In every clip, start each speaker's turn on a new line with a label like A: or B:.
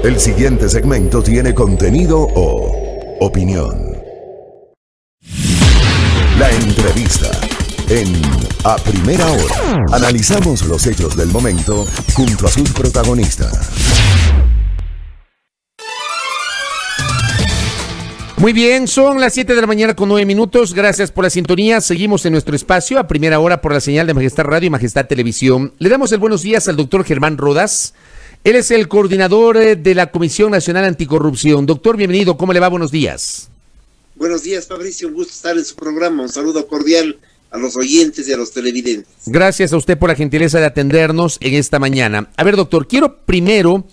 A: El siguiente segmento tiene contenido o opinión. La entrevista en A Primera Hora. Analizamos los hechos del momento junto a sus protagonistas.
B: Muy bien, son las 7 de la mañana con 9 minutos. Gracias por la sintonía. Seguimos en nuestro espacio A Primera Hora por la señal de Majestad Radio y Majestad Televisión. Le damos el buenos días al doctor Germán Rodas. Él es el coordinador de la Comisión Nacional Anticorrupción. Doctor, bienvenido. ¿Cómo le va? Buenos días.
C: Buenos días, Fabricio. Un gusto estar en su programa. Un saludo cordial a los oyentes y a los televidentes.
B: Gracias a usted por la gentileza de atendernos en esta mañana. A ver, doctor, quiero primero,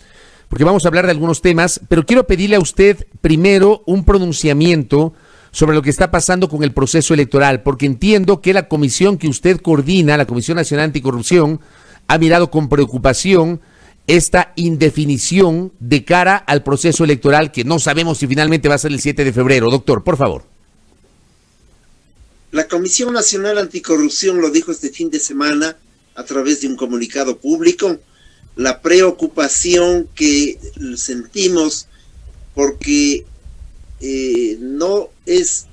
B: porque vamos a hablar de algunos temas, pero quiero pedirle a usted primero un pronunciamiento sobre lo que está pasando con el proceso electoral, porque entiendo que la comisión que usted coordina, la Comisión Nacional Anticorrupción, ha mirado con preocupación esta indefinición de cara al proceso electoral que no sabemos si finalmente va a ser el 7 de febrero. Doctor, por favor.
C: La Comisión Nacional Anticorrupción lo dijo este fin de semana a través de un comunicado público. La preocupación que sentimos porque no es,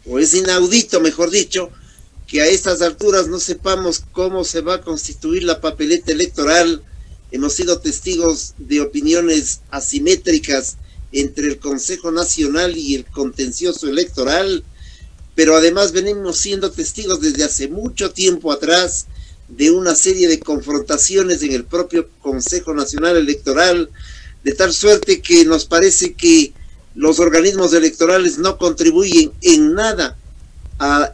C: o es inaudito, mejor dicho, que a estas alturas no sepamos cómo se va a constituir la papeleta electoral. Hemos sido testigos de opiniones asimétricas entre el Consejo Nacional y el contencioso electoral, pero además venimos siendo testigos desde hace mucho tiempo atrás de una serie de confrontaciones en el propio Consejo Nacional Electoral, de tal suerte que nos parece que los organismos electorales no contribuyen en nada a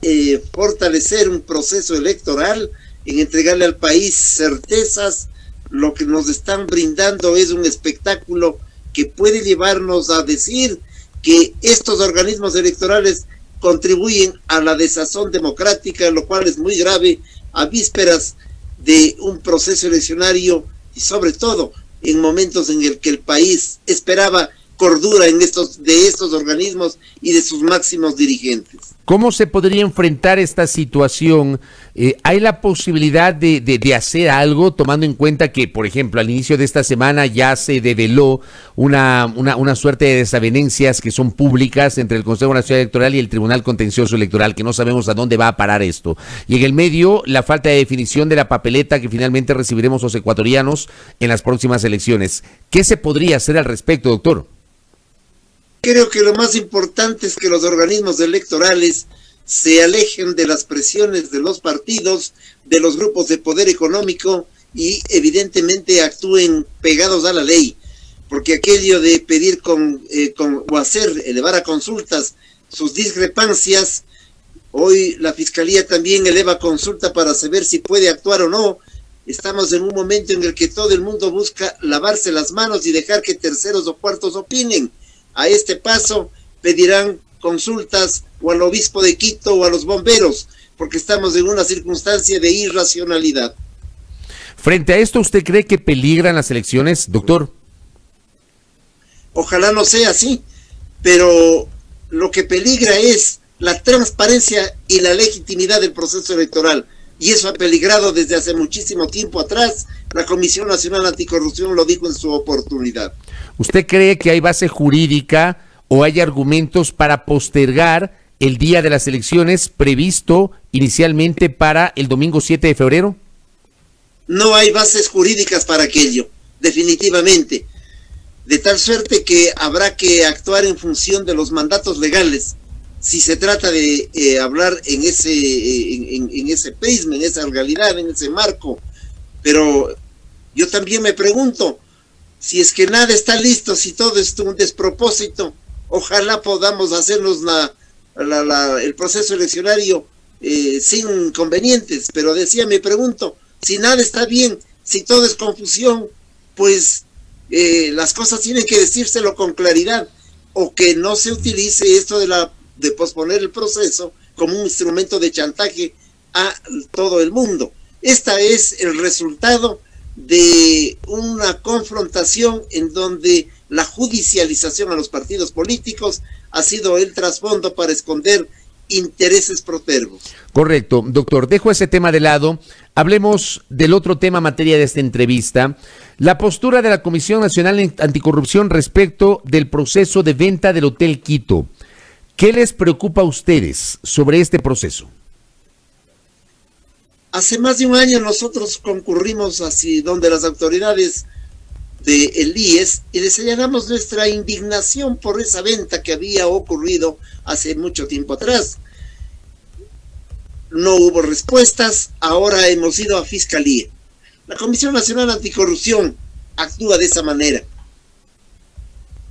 C: fortalecer un proceso electoral, en entregarle al país certezas. Lo que nos están brindando es un espectáculo que puede llevarnos a decir que estos organismos electorales contribuyen a la desazón democrática, lo cual es muy grave a vísperas de un proceso eleccionario y sobre todo en momentos en el que el país esperaba cordura de estos organismos y de sus máximos dirigentes.
B: ¿Cómo se podría enfrentar esta situación? ¿Hay la posibilidad de hacer algo, tomando en cuenta que, por ejemplo, al inicio de esta semana ya se develó una suerte de desavenencias que son públicas entre el Consejo Nacional Electoral y el Tribunal Contencioso Electoral, que no sabemos a dónde va a parar esto? Y en el medio, la falta de definición de la papeleta que finalmente recibiremos los ecuatorianos en las próximas elecciones. ¿Qué se podría hacer al respecto, doctor?
C: Creo que lo más importante es que los organismos electorales se alejen de las presiones de los partidos, de los grupos de poder económico y evidentemente actúen pegados a la ley, porque aquello de pedir elevar a consultas sus discrepancias, hoy la Fiscalía también eleva consulta para saber si puede actuar o no. Estamos en un momento en el que todo el mundo busca lavarse las manos y dejar que terceros o cuartos opinen. A este paso pedirán consultas o al obispo de Quito o a los bomberos, porque estamos en una circunstancia de irracionalidad.
B: Frente a esto, ¿usted cree que peligran las elecciones, doctor?
C: Ojalá no sea así, pero lo que peligra es la transparencia y la legitimidad del proceso electoral, y eso ha peligrado desde hace muchísimo tiempo atrás. La Comisión Nacional Anticorrupción lo dijo en su oportunidad.
B: ¿Usted cree que hay base jurídica o hay argumentos para postergar el día de las elecciones previsto inicialmente para el domingo 7 de febrero?
C: No hay bases jurídicas para aquello, definitivamente. De tal suerte que habrá que actuar en función de los mandatos legales. Si se trata de hablar en ese prisma, en esa realidad, en ese marco. Pero yo también me pregunto, si es que nada está listo, si todo es un despropósito, ojalá podamos hacernos el proceso eleccionario sin inconvenientes. Pero me pregunto, si nada está bien, si todo es confusión, pues las cosas tienen que decírselo con claridad, o que no se utilice esto de posponer el proceso como un instrumento de chantaje a todo el mundo. Este es el resultado de una confrontación en donde la judicialización a los partidos políticos ha sido el trasfondo para esconder intereses protervos.
B: Correcto, doctor. Dejo ese tema de lado. Hablemos del otro tema materia de esta entrevista. La postura de la Comisión Nacional Anticorrupción respecto del proceso de venta del Hotel Quito. ¿Qué les preocupa a ustedes sobre este proceso?
C: Hace más de un año nosotros concurrimos así donde las autoridades del IES y les señalamos nuestra indignación por esa venta que había ocurrido hace mucho tiempo atrás. No hubo respuestas, ahora hemos ido a Fiscalía. La Comisión Nacional Anticorrupción actúa de esa manera.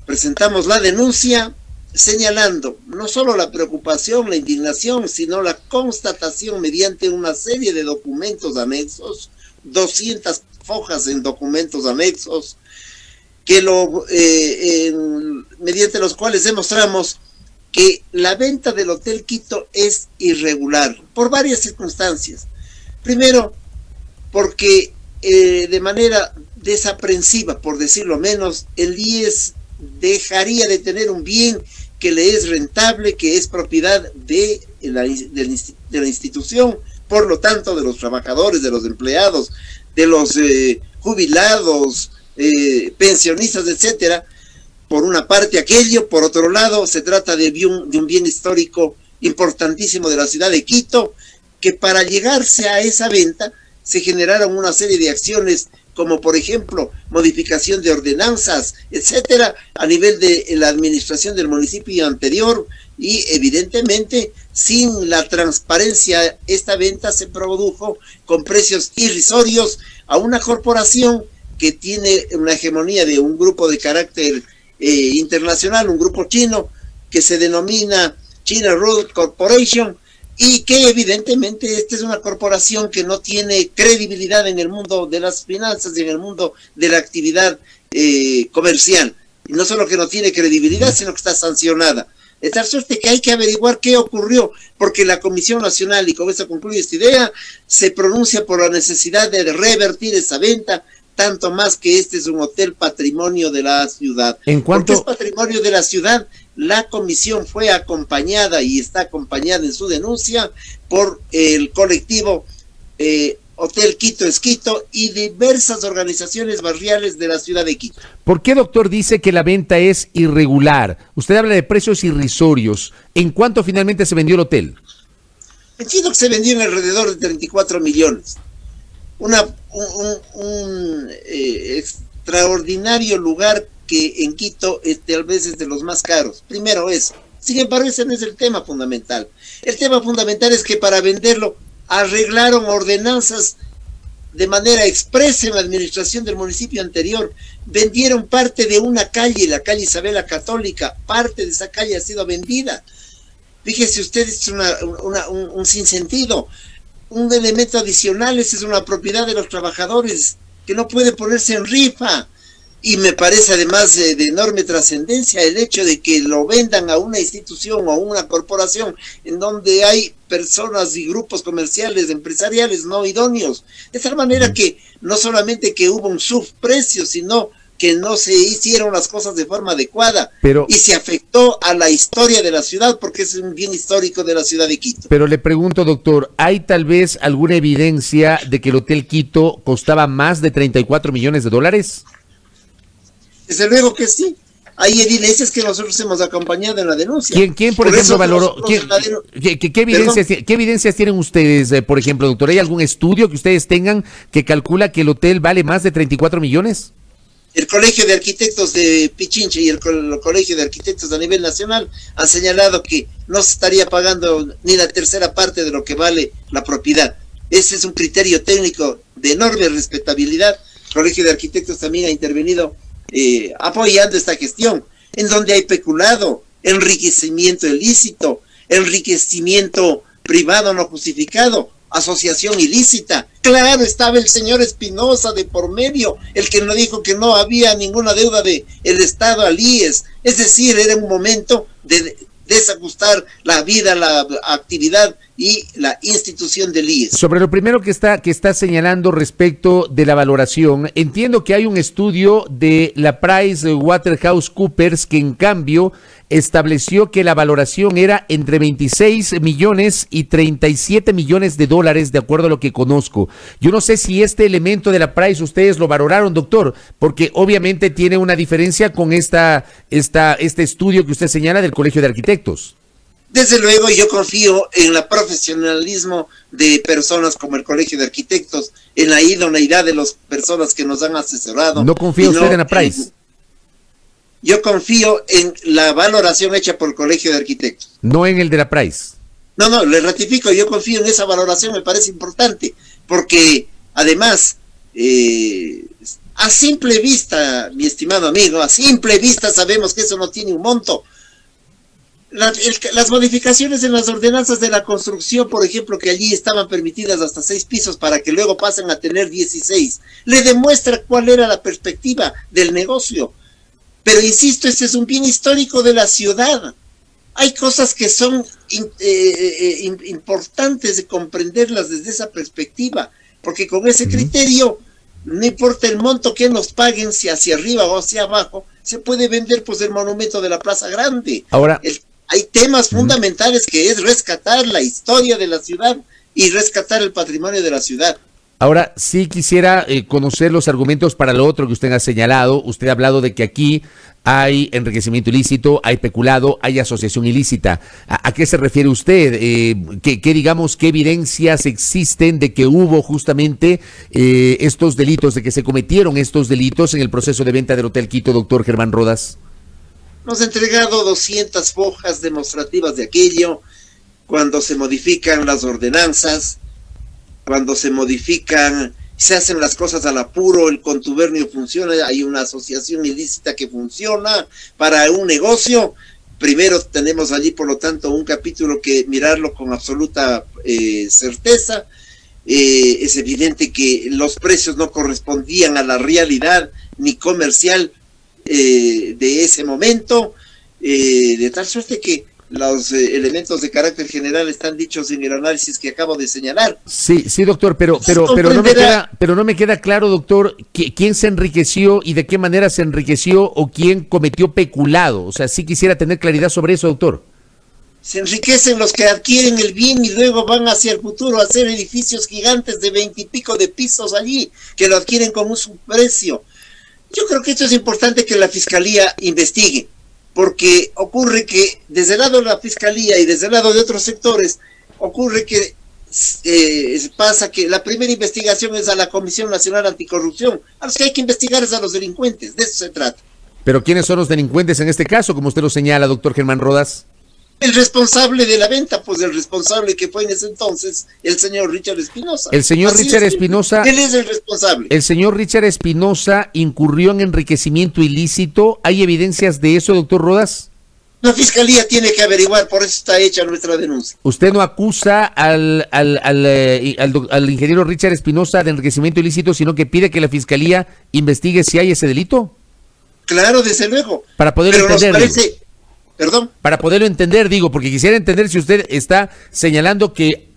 C: Presentamos la denuncia señalando no solo la preocupación, la indignación, sino la constatación mediante una serie de documentos anexos, 200 hojas en documentos anexos, que mediante los cuales demostramos que la venta del Hotel Quito es irregular por varias circunstancias. Primero, porque de manera desaprensiva, por decirlo menos, el IES dejaría de tener un bien que le es rentable, que es propiedad de la institución, por lo tanto de los trabajadores, de los empleados, de los jubilados, pensionistas, etcétera. Por una parte aquello, por otro lado se trata de un bien histórico importantísimo de la ciudad de Quito, que para llegarse a esa venta se generaron una serie de acciones como por ejemplo modificación de ordenanzas, etcétera, a nivel de la administración del municipio anterior, y evidentemente sin la transparencia esta venta se produjo con precios irrisorios a una corporación que tiene una hegemonía de un grupo de carácter internacional, un grupo chino que se denomina China Road Corporation, y que evidentemente esta es una corporación que no tiene credibilidad en el mundo de las finanzas y en el mundo de la actividad comercial. Y no solo que no tiene credibilidad, sino que está sancionada. De tal suerte que hay que averiguar qué ocurrió, porque la Comisión Nacional, y con esto concluye esta idea, se pronuncia por la necesidad de revertir esa venta, tanto más que este es un hotel patrimonio de la ciudad. Porque es patrimonio de la ciudad, la comisión fue acompañada y está acompañada en su denuncia por el colectivo Hotel Quito es Quito y diversas organizaciones barriales de la ciudad de Quito.
B: ¿Por qué, doctor, dice que la venta es irregular? Usted habla de precios irrisorios. ¿En cuánto finalmente se vendió el hotel?
C: Entiendo que se vendió en alrededor de 34 millones. Un extraordinario lugar que en Quito tal vez es de los más caros. Primero eso. Sin embargo, ese no es el tema fundamental. El tema fundamental es que para venderlo arreglaron ordenanzas de manera expresa en la administración del municipio anterior. Vendieron parte de una calle, la calle Isabel la Católica. Parte de esa calle ha sido vendida. Fíjese usted, es un sinsentido. Un elemento adicional, esa es una propiedad de los trabajadores que no puede ponerse en rifa. Y me parece además de enorme trascendencia el hecho de que lo vendan a una institución o a una corporación en donde hay personas y grupos comerciales, empresariales no idóneos. De tal manera que no solamente que hubo un subprecio, sino que no se hicieron las cosas de forma adecuada. Y se afectó a la historia de la ciudad porque es un bien histórico de la ciudad de Quito.
B: Pero le pregunto, doctor, ¿hay tal vez alguna evidencia de que el Hotel Quito costaba más de 34 millones de dólares?
C: Desde luego que sí. Hay evidencias que nosotros hemos acompañado en la denuncia.
B: ¿Quién por ejemplo, valoró? ¿Qué evidencias tienen ustedes, por ejemplo, doctor? ¿Hay algún estudio que ustedes tengan que calcula que el hotel vale más de 34 millones?
C: El Colegio de Arquitectos de Pichincha y el Colegio de Arquitectos a nivel nacional han señalado que no se estaría pagando ni la tercera parte de lo que vale la propiedad. Ese es un criterio técnico de enorme respetabilidad. El Colegio de Arquitectos también ha intervenido apoyando esta gestión, en donde hay peculado, enriquecimiento ilícito, enriquecimiento privado no justificado, asociación ilícita. Claro, estaba el señor Espinosa de por medio, el que nos dijo que no había ninguna deuda del Estado al IES. Es decir, era un momento de desajustar la vida, la actividad y la institución del IES.
B: Sobre lo primero que está señalando respecto de la valoración, entiendo que hay un estudio de la PricewaterhouseCoopers que en cambio estableció que la valoración era entre 26 millones y 37 millones de dólares, de acuerdo a lo que conozco. Yo no sé si este elemento de la Price ustedes lo valoraron, doctor, porque obviamente tiene una diferencia con este estudio que usted señala del Colegio de Arquitectos.
C: Desde luego, yo confío en el profesionalismo de personas como el Colegio de Arquitectos, en la idoneidad de las personas que nos han asesorado.
B: ¿No confía usted en la Price?
C: Yo confío en la valoración hecha por el Colegio de Arquitectos.
B: No en el de la Price.
C: No, le ratifico, yo confío en esa valoración, me parece importante, porque además, a simple vista, mi estimado amigo, a simple vista sabemos que eso no tiene un monto. Las modificaciones en las ordenanzas de la construcción, por ejemplo, que allí estaban permitidas hasta 6 pisos para que luego pasen a tener 16, le demuestra cuál era la perspectiva del negocio. Pero insisto, este es un bien histórico de la ciudad. Hay cosas que son importantes de comprenderlas desde esa perspectiva, porque con ese criterio, no importa el monto que nos paguen, si hacia arriba o hacia abajo, se puede vender pues el monumento de la Plaza Grande.
B: Ahora,
C: hay temas fundamentales que es rescatar la historia de la ciudad y rescatar el patrimonio de la ciudad.
B: Ahora, sí quisiera conocer los argumentos para lo otro que usted ha señalado. Usted ha hablado de que aquí hay enriquecimiento ilícito, hay peculado, hay asociación ilícita. ¿A qué se refiere usted? ¿Qué evidencias existen de que hubo justamente estos delitos, de que se cometieron estos delitos en el proceso de venta del Hotel Quito, doctor Germán Rodas?
C: Nos ha entregado 200 hojas demostrativas de aquello, cuando se modifican las ordenanzas, cuando se modifican, se hacen las cosas al apuro, el contubernio funciona, hay una asociación ilícita que funciona para un negocio. Primero tenemos allí, por lo tanto, un capítulo que mirarlo con absoluta certeza. Es evidente que los precios no correspondían a la realidad ni comercial de ese momento, de tal suerte que los elementos de carácter general están dichos en el análisis que acabo de señalar. Sí, doctor, pero no me queda claro, doctor, quién se enriqueció y de qué manera se enriqueció o quién cometió peculado. O sea, sí quisiera tener claridad sobre eso, doctor. Se enriquecen los que adquieren el bien y luego van hacia el futuro a hacer edificios gigantes de 20 y pico de pisos allí, que lo adquieren con un subprecio. Yo creo que esto es importante que la Fiscalía investigue, porque ocurre que desde el lado de la Fiscalía y desde el lado de otros sectores, ocurre que pasa que la primera investigación es a la Comisión Nacional Anticorrupción. A los que hay que investigar es a los delincuentes, de eso se trata. ¿Pero quiénes son los delincuentes en este caso, como usted lo señala, doctor Germán Rodas? El responsable de la venta, pues el responsable que fue en ese entonces el señor Richard Espinosa. El señor Richard Espinosa. Él es el responsable. El señor Richard Espinosa incurrió en enriquecimiento ilícito. ¿Hay evidencias de eso, doctor Rodas? La Fiscalía tiene que averiguar, por eso está hecha nuestra denuncia. ¿Usted no acusa al ingeniero Richard Espinosa de enriquecimiento ilícito, sino que pide que la Fiscalía investigue si hay ese delito? Claro, desde luego. Para poder entender. Nos parece... ¿Perdón? Para poderlo entender, digo, porque quisiera entender si usted está señalando que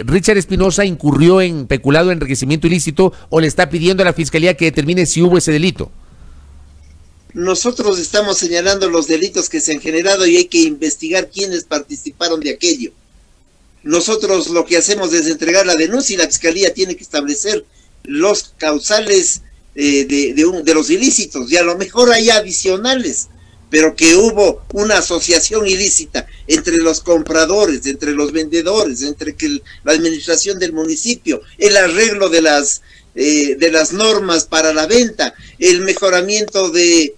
C: Richard Espinosa incurrió en peculado, enriquecimiento ilícito, o le está pidiendo a la Fiscalía que determine si hubo ese delito. Nosotros estamos señalando los delitos que se han generado y hay que investigar quiénes participaron de aquello. Nosotros lo que hacemos es entregar la denuncia y la Fiscalía tiene que establecer los causales de los ilícitos, y a lo mejor hay adicionales, pero que hubo una asociación ilícita entre los compradores, entre los vendedores, entre la administración del municipio, el arreglo de las normas para la venta, el mejoramiento de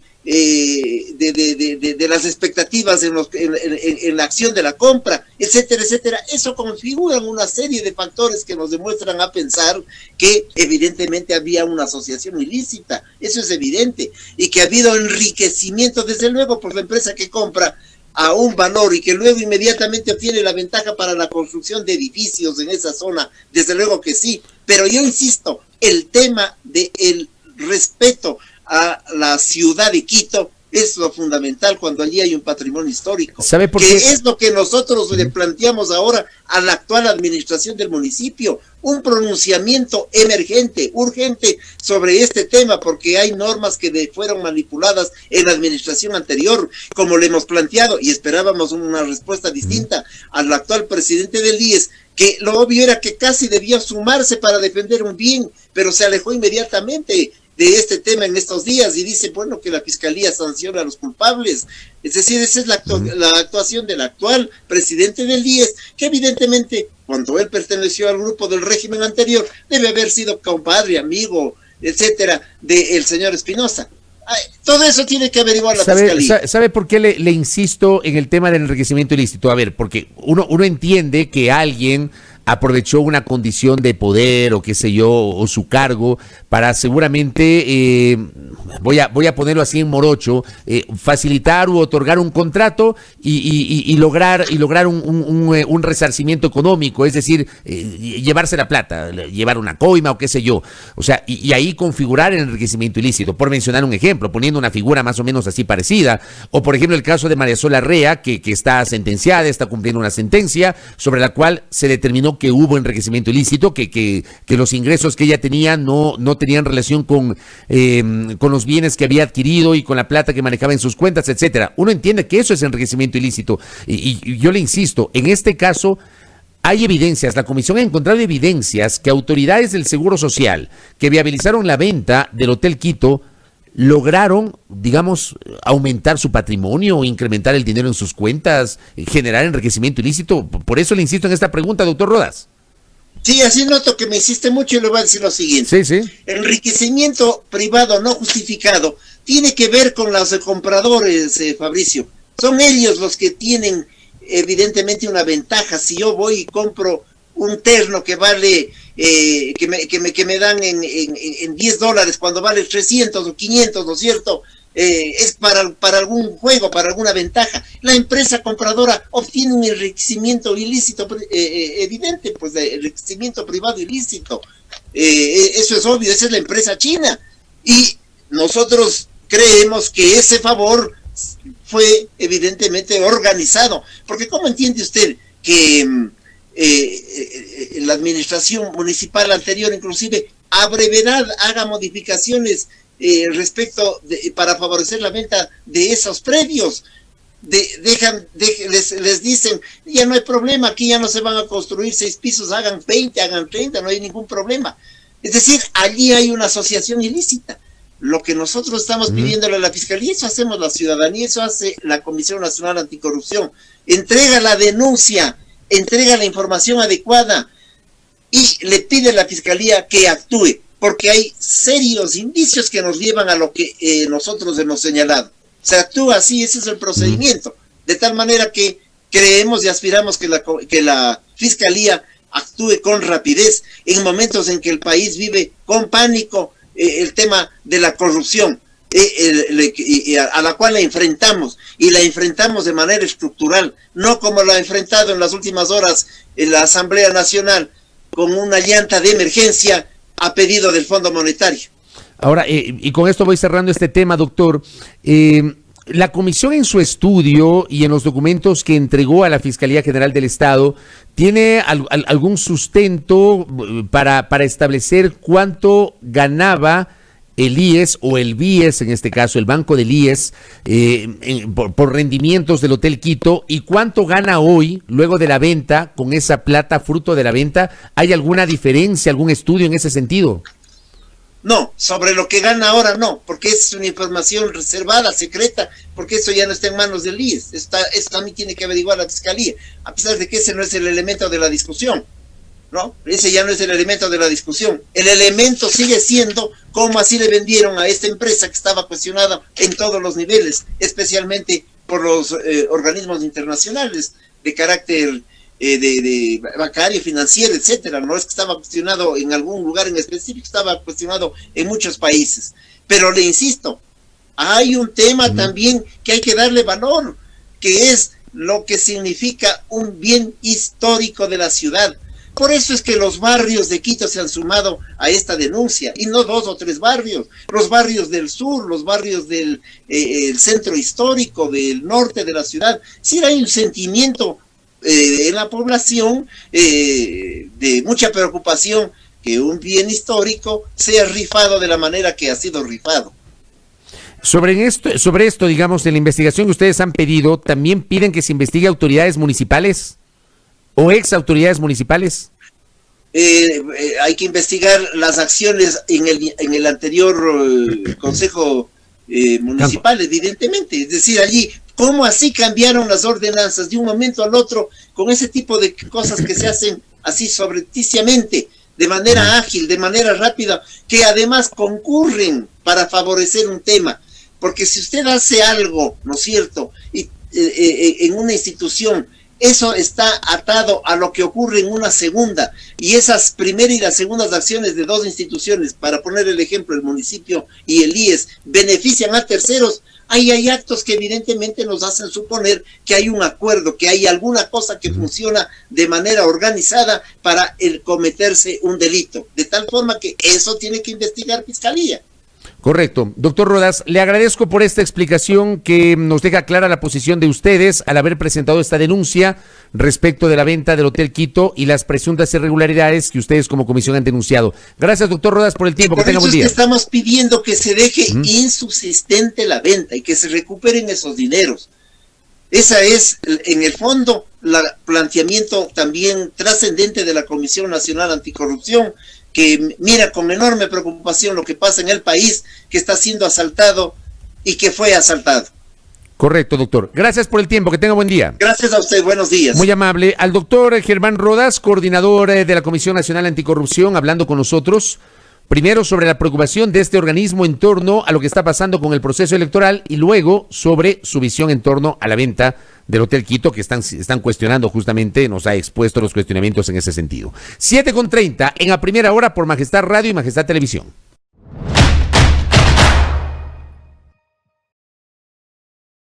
C: las expectativas en la acción de la compra, etcétera, etcétera. Eso configura una serie de factores que nos demuestran a pensar que evidentemente había una asociación ilícita, eso es evidente, y que ha habido enriquecimiento desde luego por la empresa que compra a un valor y que luego inmediatamente obtiene la ventaja para la construcción de edificios en esa zona, desde luego que sí, pero yo insisto, el tema del respeto a la ciudad de Quito Es lo fundamental cuando allí hay un patrimonio histórico.
B: ¿Sabe por
C: qué?
B: qué?
C: Es lo que nosotros le planteamos ahora a la actual administración del municipio. Un pronunciamiento emergente, urgente sobre este tema, porque hay normas que fueron manipuladas en la administración anterior, como le hemos planteado, y esperábamos una respuesta distinta al actual presidente del IES, que lo obvio era que casi debió sumarse para defender un bien, pero se alejó inmediatamente de este tema en estos días y dice, bueno, que la fiscalía sanciona a los culpables. Es decir, esa es la actuación del actual presidente del IES, que evidentemente, cuando él perteneció al grupo del régimen anterior, debe haber sido compadre, amigo, etcétera, del señor Espinosa. Todo eso tiene que averiguar la fiscalía.
B: ¿Sabe por qué le insisto en el tema del enriquecimiento ilícito? A ver, porque uno entiende que alguien aprovechó una condición de poder o qué sé yo, o su cargo para seguramente, voy a ponerlo así en morocho, facilitar u otorgar un contrato y lograr un resarcimiento económico, es decir, llevarse la plata, llevar una coima o qué sé yo, o sea, y ahí configurar el enriquecimiento ilícito, por mencionar un ejemplo, poniendo una figura más o menos así parecida, o por ejemplo el caso de María Sola Rea, que está sentenciada, está cumpliendo una sentencia sobre la cual se determinó que hubo enriquecimiento ilícito, que los ingresos que ella tenía no tenían relación con los bienes que había adquirido y con la plata que manejaba en sus cuentas, etcétera. Uno entiende que eso es enriquecimiento ilícito y yo le insisto, en este caso hay evidencias, la comisión ha encontrado evidencias que autoridades del Seguro Social que viabilizaron la venta del Hotel Quito lograron, digamos, aumentar su patrimonio, incrementar el dinero en sus cuentas, generar enriquecimiento ilícito. Por eso le insisto en esta pregunta, doctor Rodas.
C: Sí, así noto que me insiste mucho y le voy a decir lo siguiente.
B: Sí.
C: Enriquecimiento privado no justificado tiene que ver con los compradores, Fabricio. Son ellos los que tienen evidentemente una ventaja. Si yo voy y compro un terno que vale, que me dan en $10 cuando vale 300 o 500, ¿no es cierto? Es para algún juego, para alguna ventaja. La empresa compradora obtiene un enriquecimiento ilícito evidente, pues de enriquecimiento privado ilícito. Eso es obvio, esa es la empresa china. Y nosotros creemos que ese favor fue evidentemente organizado. Porque ¿cómo entiende usted que la administración municipal anterior inclusive a brevedad haga modificaciones para favorecer la venta de esos predios? Les dicen, ya no hay problema, aquí ya no se van a construir 6 pisos, hagan 20, hagan 30, no hay ningún problema. Es decir, allí hay una asociación ilícita. Lo que nosotros estamos pidiéndole a la Fiscalía, eso hacemos la ciudadanía, eso hace la Comisión Nacional Anticorrupción. Entrega la denuncia, entrega la información adecuada y le pide a la Fiscalía que actúe, porque hay serios indicios que nos llevan a lo que nosotros hemos señalado. Se actúa así, ese es el procedimiento, de tal manera que creemos y aspiramos que la Fiscalía actúe con rapidez en momentos en que el país vive con pánico el tema de la corrupción, a la cual la enfrentamos, y la enfrentamos de manera estructural, no como la ha enfrentado en las últimas horas en la Asamblea Nacional, con una llanta de emergencia a pedido del Fondo Monetario.
B: Ahora, y con esto voy cerrando este tema, doctor. La comisión en su estudio y en los documentos que entregó a la Fiscalía General del Estado, ¿tiene algún sustento para establecer cuánto ganaba el IES o el BIES, en este caso el Banco del IES, por rendimientos del Hotel Quito, y cuánto gana hoy luego de la venta con esa plata fruto de la venta? ¿Hay alguna diferencia, algún estudio en ese sentido?
C: No, sobre lo que gana ahora no, porque es una información reservada, secreta, porque eso ya no está en manos del IES, eso también tiene que averiguar la Fiscalía, a pesar de que ese no es el elemento de la discusión, ¿no? Ese ya no es el elemento de la discusión. El elemento sigue siendo cómo así le vendieron a esta empresa que estaba cuestionada en todos los niveles, especialmente por los organismos internacionales de carácter de bancario, financiero, etcétera. No es que estaba cuestionado en algún lugar en específico, estaba cuestionado en muchos países. Pero le insisto, hay un tema también que hay que darle valor, que es lo que significa un bien histórico de la ciudad. Por eso es que los barrios de Quito se han sumado a esta denuncia, y no 2 o 3 barrios, los barrios del sur, los barrios del el centro histórico, del norte de la ciudad. Sí, hay un sentimiento en la población de mucha preocupación que un bien histórico sea rifado de la manera que ha sido rifado.
B: Sobre esto, digamos, en la investigación que ustedes han pedido, ¿también piden que se investigue autoridades municipales o ex autoridades municipales?
C: Hay que investigar las acciones en el anterior Consejo Municipal, evidentemente. Es decir, allí, ¿cómo así cambiaron las ordenanzas de un momento al otro con ese tipo de cosas que se hacen así sobrepticiamente, de manera ágil, de manera rápida, que además concurren para favorecer un tema? Porque si usted hace algo, ¿no es cierto?, y, en una institución, eso está atado a lo que ocurre en una segunda, y esas primeras y las segundas acciones de 2 instituciones, para poner el ejemplo, el municipio y el IES, benefician a terceros. Ahí hay actos que evidentemente nos hacen suponer que hay un acuerdo, que hay alguna cosa que funciona de manera organizada para el cometerse un delito, de tal forma que eso tiene que investigar Fiscalía.
B: Correcto. Doctor Rodas, le agradezco por esta explicación que nos deja clara la posición de ustedes al haber presentado esta denuncia respecto de la venta del Hotel Quito y las presuntas irregularidades que ustedes como comisión han denunciado. Gracias, doctor Rodas, por el tiempo. Que tenga buen día.
C: Estamos pidiendo que se deje insubsistente la venta y que se recuperen esos dineros. Esa es, en el fondo, el planteamiento también trascendente de la Comisión Nacional Anticorrupción, que mira con enorme preocupación lo que pasa en el país, que está siendo asaltado y que fue asaltado.
B: Correcto, doctor. Gracias por el tiempo. Que tenga buen día.
C: Gracias a usted. Buenos días.
B: Muy amable. Al doctor Germán Rodas, coordinador de la Comisión Nacional Anticorrupción, hablando con nosotros. Primero sobre la preocupación de este organismo en torno a lo que está pasando con el proceso electoral y luego sobre su visión en torno a la venta del Hotel Quito, que están cuestionando justamente, nos ha expuesto los cuestionamientos en ese sentido. 7:30 en A Primera Hora por Majestad Radio y Majestad Televisión.